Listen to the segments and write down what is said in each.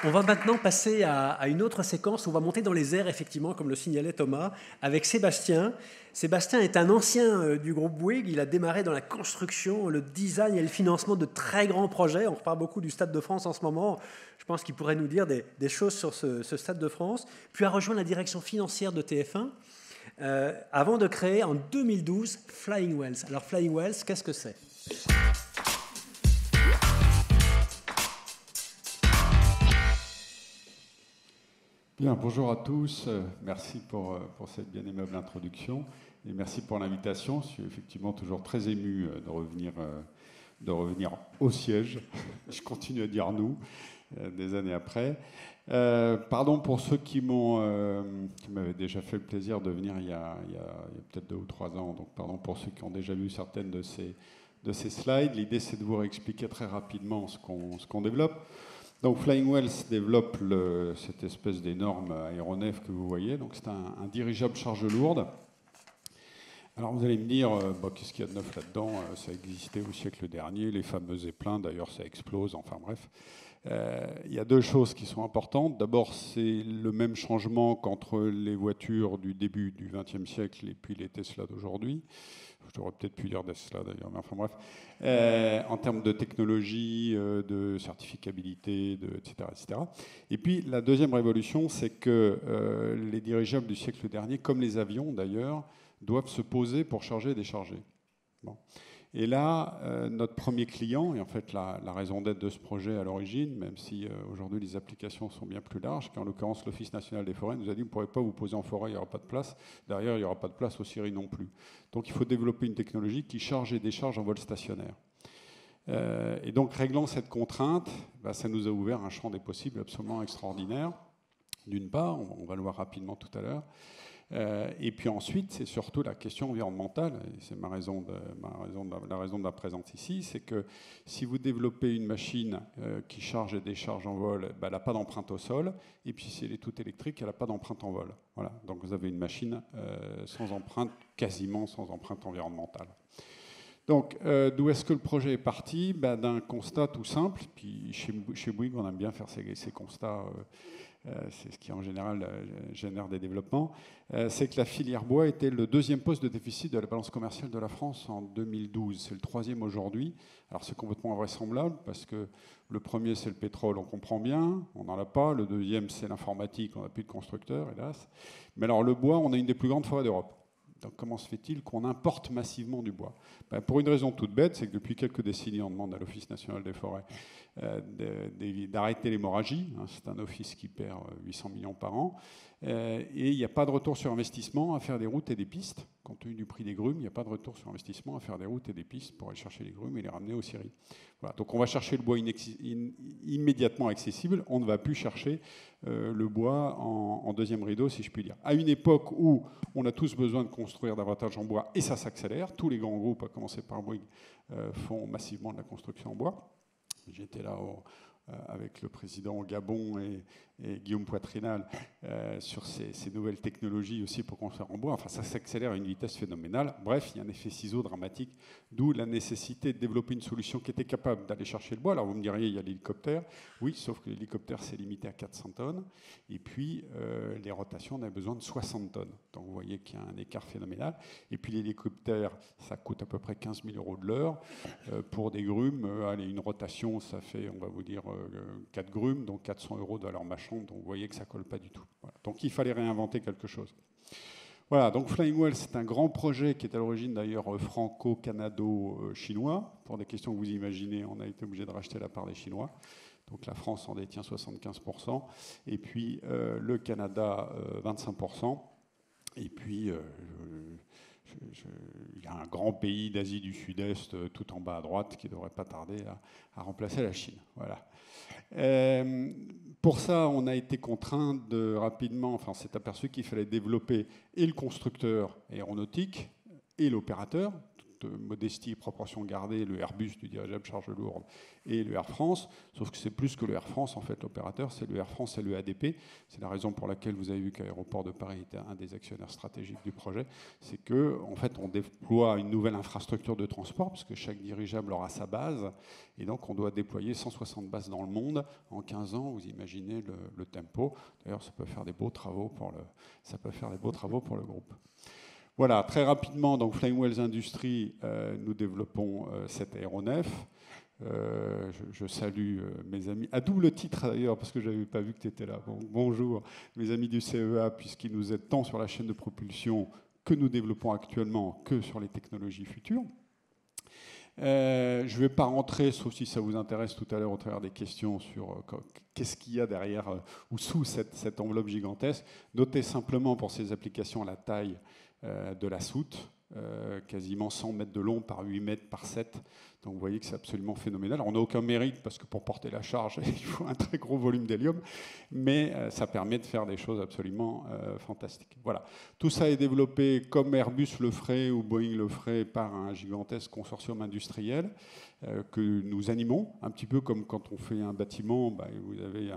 On va maintenant passer à une autre séquence. On va monter dans les airs, effectivement, comme le signalait Thomas, avec Sébastien. Sébastien est un ancien du groupe Bouygues. Il a démarré dans la construction, le design et le financement de très grands projets. On reparle beaucoup du Stade de France en ce moment. Je pense qu'il pourrait nous dire des choses sur ce Stade de France. Puis a rejoint la direction financière de TF1 avant de créer en 2012 Flying Wells. Alors Flying Wells, qu'est-ce que c'est ? Bien, bonjour à tous. Merci pour cette bien aimable introduction et merci pour l'invitation. Je suis effectivement toujours très ému de revenir au siège. Je continue à dire nous des années après. Pardon pour ceux qui m'avaient déjà fait le plaisir de venir il y a peut-être 2 ou 3 ans. Donc pardon pour ceux qui ont déjà vu certaines de ces slides. L'idée, c'est de vous réexpliquer très rapidement ce qu'on développe. Donc Flying Wells développe cette espèce d'énorme aéronef que vous voyez. Donc c'est un dirigeable charge lourde. Alors vous allez me dire, qu'est-ce qu'il y a de neuf là-dedans? Ça existait au siècle dernier, les fameux zeppelins, d'ailleurs ça explose, enfin bref. Il y a 2 choses qui sont importantes. D'abord, c'est le même changement qu'entre les voitures du début du XXe siècle et puis les Tesla d'aujourd'hui. J'aurais peut-être pu dire Tesla d'ailleurs, mais enfin bref. En termes de technologie, de certificabilité, etc., etc. Et puis la deuxième révolution, c'est que les dirigeables du siècle dernier, comme les avions d'ailleurs, doivent se poser pour charger et décharger. Bon. Et là, notre premier client, et en fait la raison d'être de ce projet à l'origine, même si aujourd'hui les applications sont bien plus larges, qu'en l'occurrence l'Office national des forêts nous a dit vous ne pourrez pas vous poser en forêt, il n'y aura pas de place. Derrière, il n'y aura pas de place aux scieries non plus. Donc il faut développer une technologie qui charge et décharge en vol stationnaire. Et donc réglant cette contrainte, ça nous a ouvert un champ des possibles absolument extraordinaire. D'une part, on va le voir rapidement tout à l'heure. Et puis ensuite, c'est surtout la question environnementale, et c'est la raison de ma présence ici, c'est que si vous développez une machine qui charge et décharge en vol, elle n'a pas d'empreinte au sol, et puis si elle est toute électrique, elle n'a pas d'empreinte en vol. Voilà. Donc vous avez une machine sans empreinte, quasiment sans empreinte environnementale. Donc, d'où est-ce que le projet est parti? D'un constat tout simple, puis chez Bouygues, on aime bien faire ces constats, c'est ce qui en général génère des développements, c'est que la filière bois était le 2e poste de déficit de la balance commerciale de la France en 2012. C'est le 3e aujourd'hui. Alors c'est complètement invraisemblable, parce que le premier, c'est le pétrole, on comprend bien, on n'en a pas. Le 2e, c'est l'informatique, on n'a plus de constructeurs, hélas. Mais alors le bois, on a une des plus grandes forêts d'Europe. Donc comment se fait-il qu'on importe massivement du bois? Pour une raison toute bête, c'est que depuis quelques décennies, on demande à l'Office national des forêts d'arrêter l'hémorragie. C'est un office qui perd 800 millions par an. Et il n'y a pas de retour sur investissement à faire des routes et des pistes. Compte tenu du prix des grumes, il n'y a pas de retour sur investissement à faire des routes et des pistes pour aller chercher les grumes et les ramener aux scieries. Voilà. Donc on va chercher le bois immédiatement accessible. On ne va plus chercher le bois en 2e rideau, si je puis dire. À une époque où on a tous besoin de construire davantage en bois, et ça s'accélère. Tous les grands groupes, à commencer par Bouygues, font massivement de la construction en bois. J'étais là avec le président au Gabon et Guillaume Poitrinal sur ces nouvelles technologies aussi pour construire en bois. Enfin, ça s'accélère à une vitesse phénoménale. Bref, il y a un effet ciseau dramatique, d'où la nécessité de développer une solution qui était capable d'aller chercher le bois. Alors vous me diriez, il y a l'hélicoptère. Oui, sauf que l'hélicoptère, c'est limité à 400 tonnes. Et puis, les rotations, on a besoin de 60 tonnes. Donc vous voyez qu'il y a un écart phénoménal. Et puis l'hélicoptère, ça coûte à peu près 15 000 € de l'heure. Pour des grumes, une rotation, ça fait, on va vous dire, 4 grumes, donc 400 € de leur machin. Donc vous voyez que ça ne colle pas du tout. Voilà. Donc il fallait réinventer quelque chose. Voilà, donc Flying Wells, c'est un grand projet qui est à l'origine d'ailleurs franco-canado-chinois. Pour des questions que vous imaginez, on a été obligé de racheter la part des Chinois. Donc la France en détient 75%, et puis le Canada 25%. Et puis il y a un grand pays d'Asie du Sud-Est tout en bas à droite qui ne devrait pas tarder à remplacer la Chine. Voilà. Pour ça, on a été contraint de rapidement, enfin, on s'est aperçu qu'il fallait développer et le constructeur aéronautique et l'opérateur, toute modestie et proportion gardée, le Airbus du dirigeable charge lourde et le Air France, sauf que c'est plus que le Air France, en fait, l'opérateur, c'est le Air France et le ADP. C'est la raison pour laquelle vous avez vu qu'Aéroport de Paris était un des actionnaires stratégiques du projet, c'est que, en fait, on déploie une nouvelle infrastructure de transport, parce que chaque dirigeable aura sa base, et donc on doit déployer 160 bases dans le monde en 15 ans. Vous imaginez le tempo. D'ailleurs, ça peut faire des beaux travaux pour le groupe. Voilà, très rapidement, donc Flying Wheels Industries, nous développons cet aéronef. Je salue mes amis, à double titre d'ailleurs, parce que je n'avais pas vu que tu étais là. Bon, bonjour, mes amis du CEA, puisqu'ils nous aident tant sur la chaîne de propulsion que nous développons actuellement que sur les technologies futures. Je ne vais pas rentrer, sauf si ça vous intéresse tout à l'heure au travers des questions sur qu'est-ce qu'il y a derrière ou sous cette enveloppe gigantesque. Notez simplement pour ces applications la taille de la soute, quasiment 100 mètres de long par 8 mètres par 7. Donc vous voyez que c'est absolument phénoménal. Alors, on n'a aucun mérite parce que pour porter la charge, il faut un très gros volume d'hélium, mais ça permet de faire des choses absolument fantastiques. Voilà. Tout ça est développé comme Airbus le ferait ou Boeing le ferait par un gigantesque consortium industriel que nous animons, un petit peu comme quand on fait un bâtiment, vous avez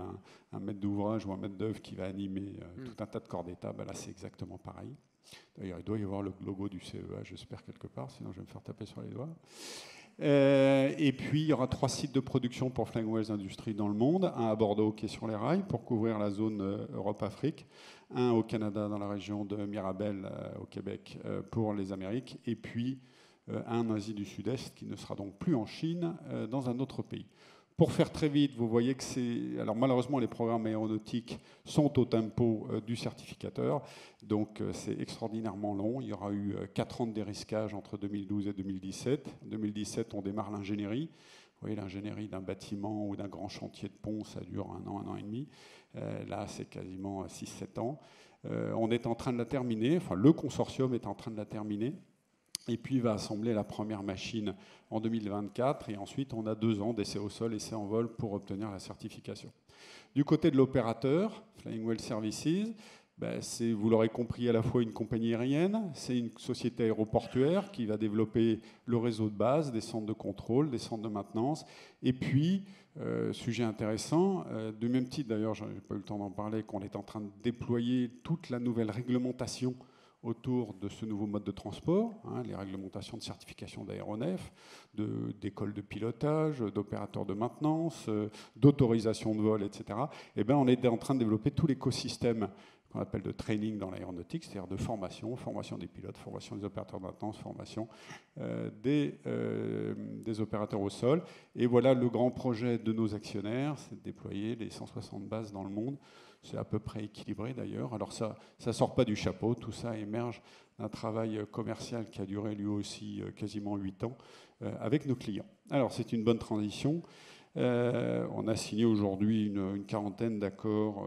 un maître d'ouvrage ou un maître d'œuvre qui va animer tout un tas de corps d'État. Là, c'est exactement pareil. D'ailleurs, il doit y avoir le logo du CEA, j'espère, quelque part, sinon je vais me faire taper sur les doigts. Et puis, il y aura 3 sites de production pour Flying Wheels Industries dans le monde. Un à Bordeaux, qui est sur les rails, pour couvrir la zone Europe-Afrique. Un au Canada, dans la région de Mirabel, au Québec, pour les Amériques. Et puis, un en Asie du Sud-Est, qui ne sera donc plus en Chine, dans un autre pays. Pour faire très vite, vous voyez que c'est... Alors malheureusement, les programmes aéronautiques sont au tempo du certificateur, donc c'est extraordinairement long. Il y aura eu 4 ans de dérisquage entre 2012 et 2017. En 2017, on démarre l'ingénierie. Vous voyez, l'ingénierie d'un bâtiment ou d'un grand chantier de pont, ça dure 1 an et demi. Là, c'est quasiment 6-7 ans. On est en train de la terminer, enfin le consortium est en train de la terminer. Et puis, il va assembler la première machine en 2024. Et ensuite, on a 2 ans d'essai au sol, essai en vol pour obtenir la certification. Du côté de l'opérateur, Flying Wheel Services, c'est, vous l'aurez compris, à la fois une compagnie aérienne, c'est une société aéroportuaire qui va développer le réseau de base, des centres de contrôle, des centres de maintenance. Et puis, sujet intéressant, du même titre d'ailleurs, je n'ai pas eu le temps d'en parler, qu'on est en train de déployer toute la nouvelle réglementation autour de ce nouveau mode de transport, les réglementations de certification d'aéronefs, d'écoles de pilotage, d'opérateurs de maintenance, d'autorisation de vol, etc. On est en train de développer tout l'écosystème qu'on appelle de training dans l'aéronautique, c'est-à-dire de formation des pilotes, formation des opérateurs de maintenance, formation des opérateurs au sol. Et voilà le grand projet de nos actionnaires, c'est de déployer les 160 bases dans le monde. C'est à peu près équilibré d'ailleurs. Alors ça ne sort pas du chapeau, tout ça émerge d'un travail commercial qui a duré lui aussi quasiment 8 ans avec nos clients. Alors c'est une bonne transition. On a signé aujourd'hui une quarantaine d'accords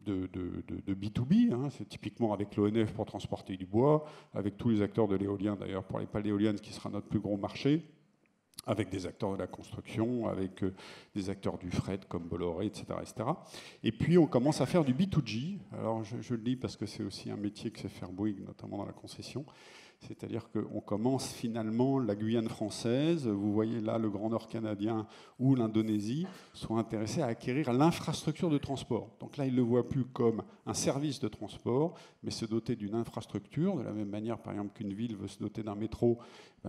de B2B, c'est typiquement avec l'ONF pour transporter du bois, avec tous les acteurs de l'éolien d'ailleurs pour les pales éoliennes qui sera notre plus gros marché, avec des acteurs de la construction, avec des acteurs du fret comme Bolloré, etc., etc. Et puis on commence à faire du B2G. Alors je le dis parce que c'est aussi un métier que sait faire Bouygues, notamment dans la concession. C'est-à-dire qu'on commence finalement la Guyane française, vous voyez là le Grand Nord canadien ou l'Indonésie sont intéressés à acquérir l'infrastructure de transport. Donc là, ils ne le voient plus comme un service de transport, mais se doter d'une infrastructure. De la même manière, par exemple, qu'une ville veut se doter d'un métro,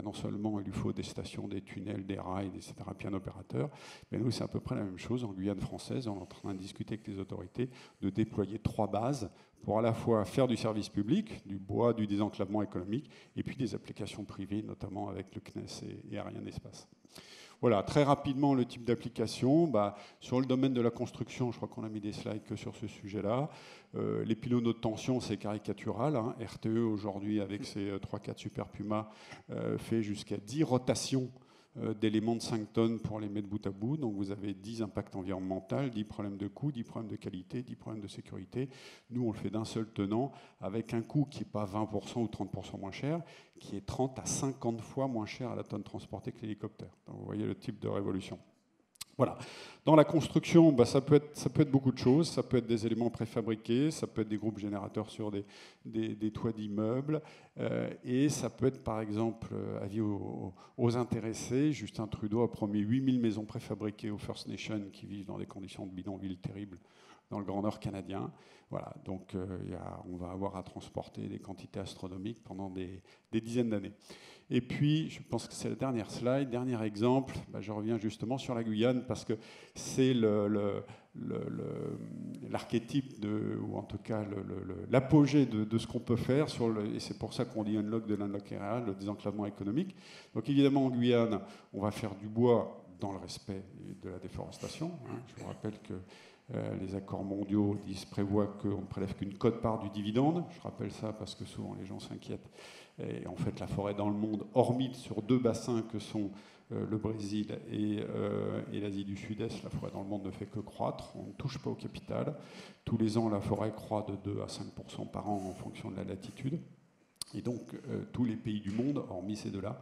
non seulement il lui faut des stations, des tunnels, des rails, etc., puis un opérateur, mais nous, c'est à peu près la même chose. En Guyane française, on est en train de discuter avec les autorités de déployer 3 bases pour à la fois faire du service public, du bois, du désenclavement économique, et puis des applications privées, notamment avec le CNES et Ariane Espace. Voilà, très rapidement, le type d'application. Sur le domaine de la construction, je crois qu'on a mis des slides que sur ce sujet-là. Les pylônes haute tension, c'est caricatural. RTE, aujourd'hui, avec ses 3-4 Super Puma, fait jusqu'à 10 rotations d'éléments de 5 tonnes pour les mettre bout à bout. Donc vous avez 10 impacts environnementaux, 10 problèmes de coût, 10 problèmes de qualité, 10 problèmes de sécurité. Nous, on le fait d'un seul tenant, avec un coût qui n'est pas 20% ou 30% moins cher, qui est 30 à 50 fois moins cher à la tonne transportée que l'hélicoptère. Donc vous voyez le type de révolution. Voilà. Dans la construction, ça peut être beaucoup de choses. Ça peut être des éléments préfabriqués, ça peut être des groupes générateurs sur des toits d'immeubles, et ça peut être, par exemple, avis aux intéressés. Justin Trudeau a promis 8000 maisons préfabriquées aux First Nations qui vivent dans des conditions de bidonville terribles dans le Grand Nord canadien. Voilà, donc on va avoir à transporter des quantités astronomiques pendant des dizaines d'années. Et puis, je pense que c'est la dernière slide, dernier exemple, je reviens justement sur la Guyane parce que c'est l'archétype, ou en tout cas l'apogée de ce qu'on peut faire, et c'est pour ça qu'on dit unlock de l'unlock réel, le désenclavement économique. Donc évidemment, en Guyane, on va faire du bois dans le respect de la déforestation. Je vous rappelle que les accords mondiaux prévoient qu'on ne prélève qu'une quote-part du dividende. Je rappelle ça parce que souvent les gens s'inquiètent. Et en fait, la forêt dans le monde, hormis sur 2 bassins que sont le Brésil et l'Asie du Sud-Est, la forêt dans le monde ne fait que croître. On ne touche pas au capital. Tous les ans, la forêt croît de 2 à 5% par an en fonction de la latitude. Et donc, tous les pays du monde, hormis ces deux-là,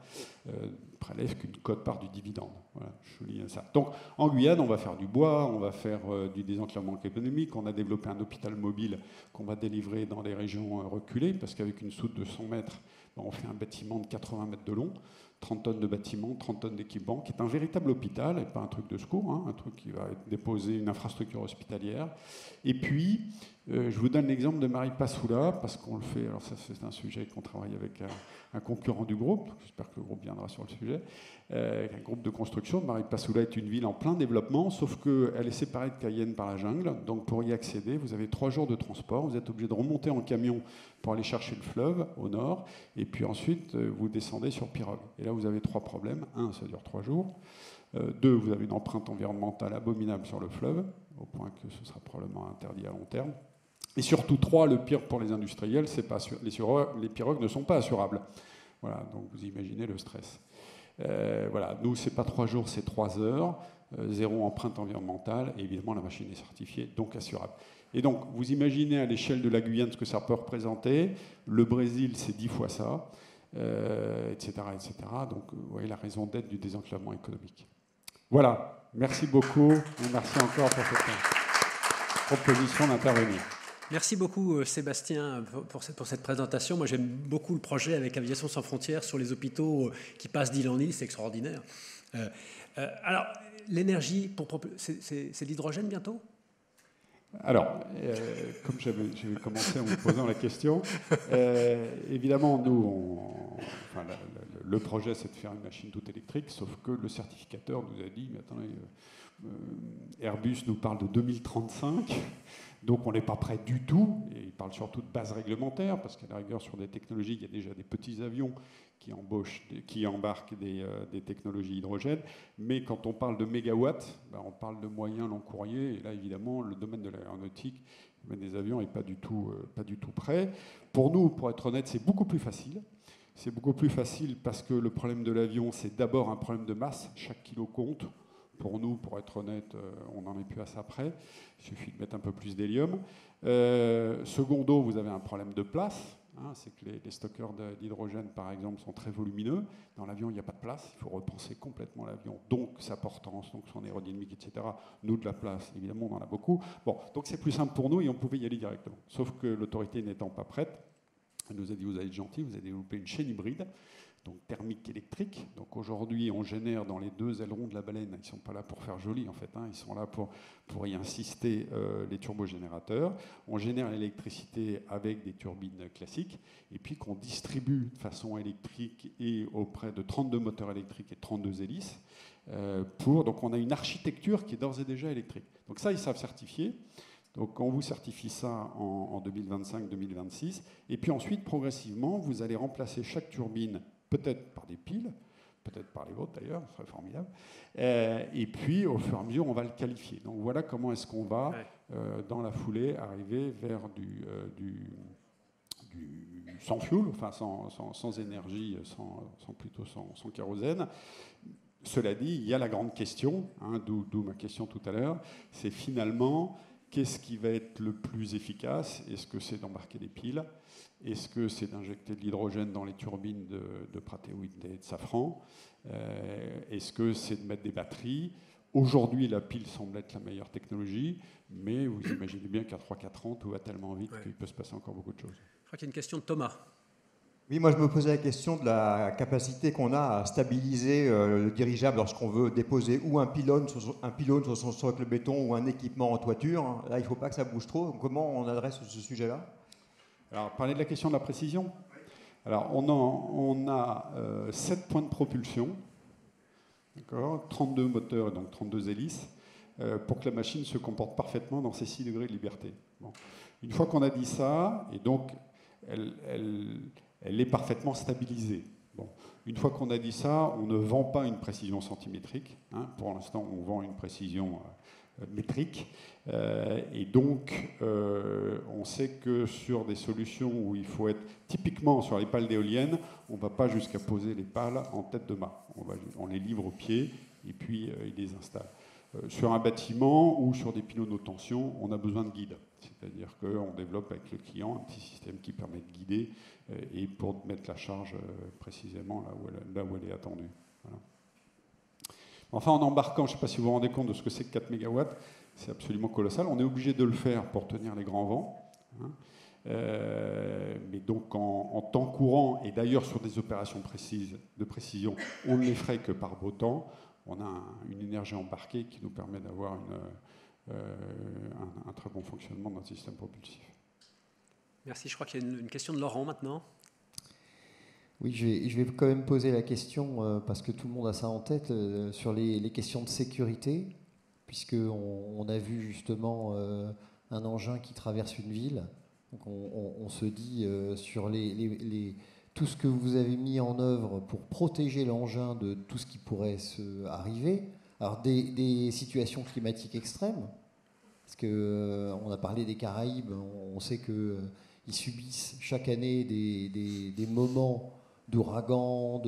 prélèvent qu'une quote-part du dividende. Voilà, je vous lis ça. Donc, en Guyane, on va faire du bois, on va faire du désenclavement économique. On a développé un hôpital mobile qu'on va délivrer dans les régions reculées, parce qu'avec une soute de 100 mètres, on fait un bâtiment de 80 mètres de long, 30 tonnes de bâtiment, 30 tonnes d'équipement, qui est un véritable hôpital, et pas un truc de secours, un truc qui va déposer une infrastructure hospitalière. Et puis, je vous donne l'exemple de Maripasoula, parce qu'on le fait, alors ça c'est un sujet qu'on travaille avec un concurrent du groupe, j'espère que le groupe viendra sur le sujet, un groupe de construction. Maripasoula est une ville en plein développement, sauf qu'elle est séparée de Cayenne par la jungle, donc pour y accéder, vous avez 3 jours de transport, vous êtes obligé de remonter en camion pour aller chercher le fleuve au nord, et puis ensuite vous descendez sur pirogue. Et là vous avez 3 problèmes. 1, ça dure 3 jours. 2, vous avez une empreinte environnementale abominable sur le fleuve, au point que ce sera probablement interdit à long terme. Et surtout 3, le pire pour les industriels, c'est pas les pirogues ne sont pas assurables. Voilà, donc vous imaginez le stress. Voilà, nous c'est pas 3 jours, c'est 3 heures, 0 empreinte environnementale, et évidemment la machine est certifiée, donc assurable. Et donc vous imaginez à l'échelle de la Guyane ce que ça peut représenter. Le Brésil, c'est 10 fois ça, etc., etc. Donc vous voyez la raison d'être du désenclavement économique. Voilà, merci beaucoup, et merci encore pour cette proposition d'intervenir. Merci beaucoup Sébastien pour cette présentation. Moi j'aime beaucoup le projet avec Aviation sans frontières sur les hôpitaux qui passent d'île en île, c'est extraordinaire. Alors l'énergie, c'est l'hydrogène bientôt ? Alors, comme j'avais commencé en vous posant la question, évidemment, nous, le projet, c'est de faire une machine toute électrique, sauf que le certificateur nous a dit, mais attendez, Airbus nous parle de 2035, donc on n'est pas prêt du tout, et il parle surtout de base réglementaire, parce qu'à la rigueur, sur des technologies, il y a déjà des petits avions qui embarquent des technologies hydrogène, mais quand on parle de mégawatts, on parle de moyens long courrier, et là, évidemment, le domaine de l'aéronautique, le domaine des avions n'est pas du tout prêt. Pour nous, pour être honnête, c'est beaucoup plus facile. C'est beaucoup plus facile parce que le problème de l'avion, c'est d'abord un problème de masse, chaque kilo compte. Pour nous, pour être honnête, on n'en est plus à ça près. Il suffit de mettre un peu plus d'hélium. Secondo, vous avez un problème de place. C'est que les stockeurs d'hydrogène, par exemple, sont très volumineux. Dans l'avion, il n'y a pas de place. Il faut repenser complètement l'avion, donc sa portance, donc son aérodynamique, etc. Nous, de la place, évidemment, on en a beaucoup. Bon, donc c'est plus simple pour nous et on pouvait y aller directement. Sauf que l'autorité n'étant pas prête, elle nous a dit, vous allez être gentil, vous allez développer une chaîne hybride, donc thermique électrique. Donc aujourd'hui, on génère dans les 2 ailerons de la baleine, ils ne sont pas là pour faire joli en fait, ils sont là pour y insister les turbogénérateurs. On génère l'électricité avec des turbines classiques, et puis qu'on distribue de façon électrique et auprès de 32 moteurs électriques et 32 hélices. Donc on a une architecture qui est d'ores et déjà électrique. Donc ça, ils savent certifier. Donc on vous certifie ça en 2025-2026. Et puis ensuite, progressivement, vous allez remplacer chaque turbine, peut-être par des piles, peut-être par les vôtres d'ailleurs, ce serait formidable. Et puis, au fur et à mesure, on va le qualifier. Donc voilà comment est-ce qu'on va, dans la foulée, arriver vers du sans fuel, enfin sans énergie, sans kérosène. Cela dit, il y a la grande question, d'où ma question tout à l'heure, c'est finalement, qu'est-ce qui va être le plus efficace ? Est-ce que c'est d'embarquer des piles ? Est-ce que c'est d'injecter de l'hydrogène dans les turbines de Pratt & Whitney et de Safran ? Est-ce que c'est de mettre des batteries ? Aujourd'hui, la pile semble être la meilleure technologie, mais vous imaginez bien qu'à 3-4 ans, tout va tellement vite qu'il peut se passer encore beaucoup de choses. Je crois qu'il y a une question de Thomas. Oui, moi je me posais la question de la capacité qu'on a à stabiliser le dirigeable lorsqu'on veut déposer ou un pylône sur son socle béton ou un équipement en toiture. Là, il ne faut pas que ça bouge trop. Comment on adresse ce sujet-là? Alors, parler de la question de la précision. Alors, on a 7 points de propulsion, 32 moteurs et donc 32 hélices, pour que la machine se comporte parfaitement dans ses 6 degrés de liberté. Bon. Une fois qu'on a dit ça, et donc elle est parfaitement stabilisée. Bon. Une fois qu'on a dit ça, on ne vend pas une précision centimétrique. Hein. Pour l'instant, on vend une précision métrique. Et donc, on sait que sur des solutions où il faut être typiquement sur les pales d'éoliennes, on ne va pas jusqu'à poser les pales en tête de mât. On les livre au pied et puis ils les installent. Sur un bâtiment ou sur des pylônes haute tension, on a besoin de guide. C'est-à-dire qu'on développe avec le client un petit système qui permet de guider et pour mettre la charge précisément là où elle est attendue. Voilà. Enfin, en embarquant, je ne sais pas si vous vous rendez compte de ce que c'est que 4 MW, c'est absolument colossal. On est obligé de le faire pour tenir les grands vents. Hein. Mais donc en temps courant, et d'ailleurs sur des opérations de précision, on ne les ferait que par beau temps. On a une énergie embarquée qui nous permet d'avoir un très bon fonctionnement de notre système propulsif. Merci, je crois qu'il y a une question de Laurent maintenant. Oui, je vais quand même poser la question, parce que tout le monde a ça en tête, sur les questions de sécurité, puisqu'on a vu justement un engin qui traverse une ville. Donc on se dit sur tout ce que vous avez mis en œuvre pour protéger l'engin de tout ce qui pourrait arriver. Alors des situations climatiques extrêmes, parce qu'on a parlé des Caraïbes, on sait qu'ils subissent chaque année des moments d'ouragan.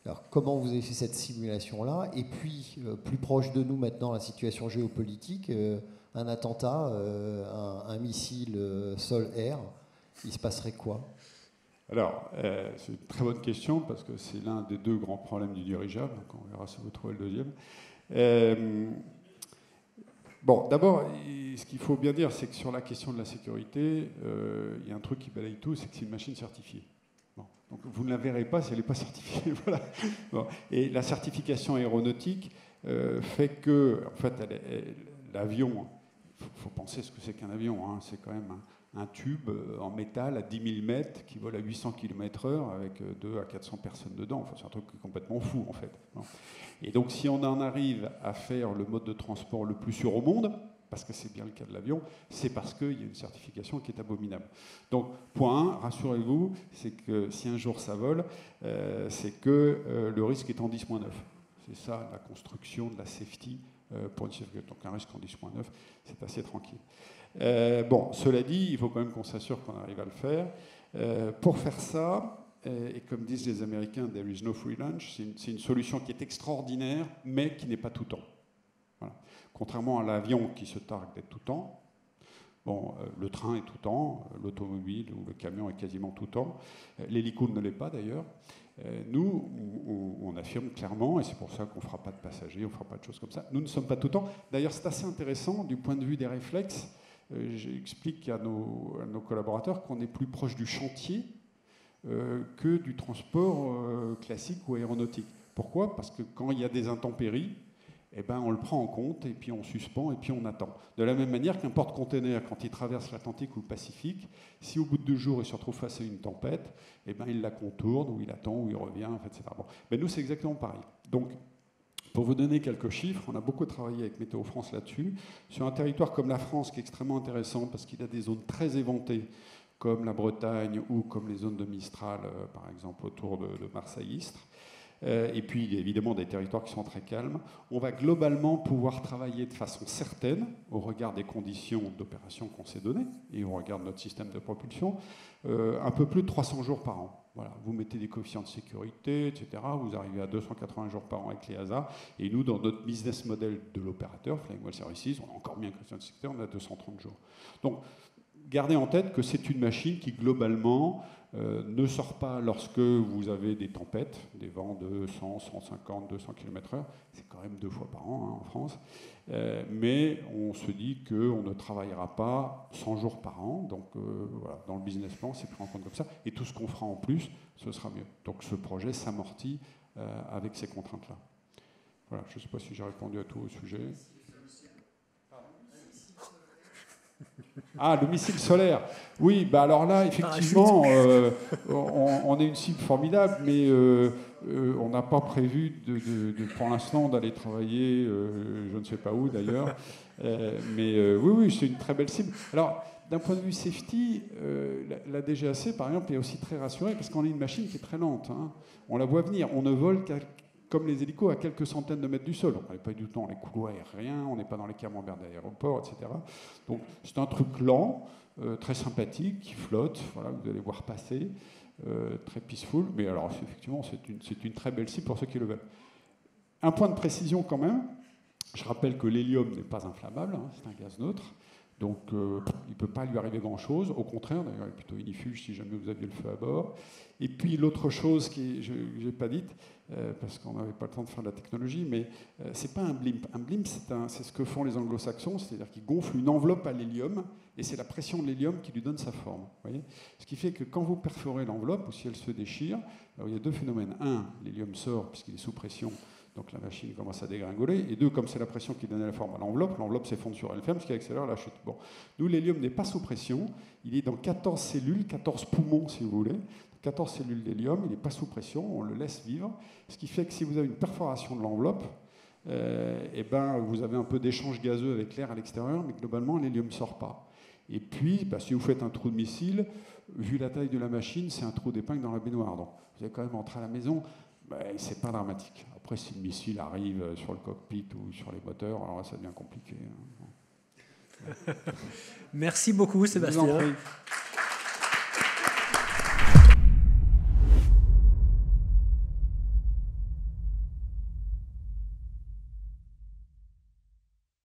Alors comment vous avez fait cette simulation-là? Et puis, plus proche de nous maintenant, la situation géopolitique, un attentat, un missile sol-air, il se passerait quoi? Alors, c'est une très bonne question, parce que c'est l'un des 2 grands problèmes du dirigeable, donc on verra si vous trouvez le deuxième. Bon, d'abord, ce qu'il faut bien dire, c'est que sur la question de la sécurité, il y a un truc qui balaye tout, c'est que c'est une machine certifiée. Bon, donc vous ne la verrez pas si elle n'est pas certifiée. Voilà. Bon, et la certification aéronautique fait que, en fait, l'avion, il faut penser ce que c'est qu'un avion, hein, c'est quand même un tube en métal à 10 000 mètres qui vole à 800 km/h avec 200 à 400 personnes dedans. Enfin, c'est un truc complètement fou, en fait. Et donc, si on en arrive à faire le mode de transport le plus sûr au monde, parce que c'est bien le cas de l'avion, c'est parce qu'il y a une certification qui est abominable. Donc, point 1, rassurez-vous, c'est que si un jour ça vole, c'est que le risque est en 10-9. C'est ça, la construction de la safety pour une sécurité. Donc, un risque en 10-9, c'est assez tranquille. Bon, cela dit, il faut quand même qu'on s'assure qu'on arrive à le faire. Pour faire ça, et comme disent les Américains, there is no free lunch, c'est une solution qui est extraordinaire, mais qui n'est pas tout temps. Voilà. Contrairement à l'avion qui se targue d'être tout temps, bon, le train est tout temps, l'automobile ou le camion est quasiment tout temps, l'hélico ne l'est pas d'ailleurs. Nous, on affirme clairement, et c'est pour ça qu'on ne fera pas de passagers, on ne fera pas de choses comme ça, nous ne sommes pas tout temps. D'ailleurs, c'est assez intéressant du point de vue des réflexes. J'explique à nos collaborateurs qu'on est plus proche du chantier que du transport classique ou aéronautique. Pourquoi? Parce que quand il y a des intempéries, eh ben, on le prend en compte et puis on suspend et puis on attend. De la même manière qu'un porte-container, quand il traverse l'Atlantique ou le Pacifique, si au bout de 2 jours il se retrouve face à une tempête, eh ben, il la contourne ou il attend ou il revient, etc. Bon. Mais nous, c'est exactement pareil. Donc, pour vous donner quelques chiffres, on a beaucoup travaillé avec Météo France là-dessus. Sur un territoire comme la France, qui est extrêmement intéressant parce qu'il a des zones très éventées, comme la Bretagne ou comme les zones de Mistral, par exemple, autour de Marseille-Istres. Et puis, évidemment, des territoires qui sont très calmes. On va globalement pouvoir travailler de façon certaine, au regard des conditions d'opération qu'on s'est données, et au regard de notre système de propulsion, un peu plus de 300 jours par an. Voilà, vous mettez des coefficients de sécurité, etc. Vous arrivez à 280 jours par an avec l'EASA. Et nous, dans notre business model de l'opérateur, Flying Well Services, on a encore bien coefficient de sécurité, on a 230 jours. Donc, gardez en tête que c'est une machine qui, globalement, ne sort pas lorsque vous avez des tempêtes, des vents de 100, 150, 200 km/h. C'est quand même 2 fois par an en France. Mais on se dit qu'on ne travaillera pas 100 jours par an. Donc voilà, dans le business plan, c'est pris en compte comme ça. Et tout ce qu'on fera en plus, ce sera mieux. Donc ce projet s'amortit avec ces contraintes-là. Voilà, je ne sais pas si j'ai répondu à tout au sujet. Ah, le missile solaire. Oui, bah alors là, effectivement, on est une cible formidable, mais on n'a pas prévu, pour l'instant, d'aller travailler, je ne sais pas où d'ailleurs. Mais oui, c'est une très belle cible. Alors, d'un point de vue safety, la DGAC, par exemple, est aussi très rassurée parce qu'on a une machine qui est très lente. Hein. On la voit venir. On ne vole comme les hélicos à quelques centaines de mètres du sol. On n'est pas du tout dans les couloirs aériens, on n'est pas dans les camemberts d'aéroport, etc. Donc c'est un truc lent, très sympathique, qui flotte, voilà, vous allez voir passer, très peaceful. Mais alors effectivement, c'est une très belle cible pour ceux qui le veulent. Un point de précision quand même, je rappelle que l'hélium n'est pas inflammable, hein, c'est un gaz neutre. Donc, il ne peut pas lui arriver grand-chose. Au contraire, d'ailleurs, il est plutôt ignifuge si jamais vous aviez le feu à bord. Et puis, l'autre chose que je n'ai pas dite, parce qu'on n'avait pas le temps de faire de la technologie, mais ce n'est pas un blimp. Un blimp, c'est ce que font les anglo-saxons, c'est-à-dire qu'ils gonflent une enveloppe à l'hélium, et c'est la pression de l'hélium qui lui donne sa forme. Voyez, ce qui fait que quand vous perforez l'enveloppe, ou si elle se déchire, alors il y a deux phénomènes. Un, l'hélium sort puisqu'il est sous pression, donc la machine commence à dégringoler. Et deux, comme c'est la pression qui donne la forme à l'enveloppe s'effondre sur elle-même, ce qui accélère la chute. Bon. Nous, l'hélium n'est pas sous pression. Il est dans 14 cellules, 14 poumons, si vous voulez. 14 cellules d'hélium, il n'est pas sous pression, on le laisse vivre. Ce qui fait que si vous avez une perforation de l'enveloppe, eh ben, vous avez un peu d'échange gazeux avec l'air à l'extérieur, mais globalement, l'hélium ne sort pas. Et puis, bah, si vous faites un trou de missile, vu la taille de la machine, c'est un trou d'épingle dans la baignoire. Donc, vous allez quand même rentrer à la maison. C'est pas dramatique. Après, si le missile arrive sur le cockpit ou sur les moteurs, alors là, ça devient compliqué. Merci beaucoup, Sébastien.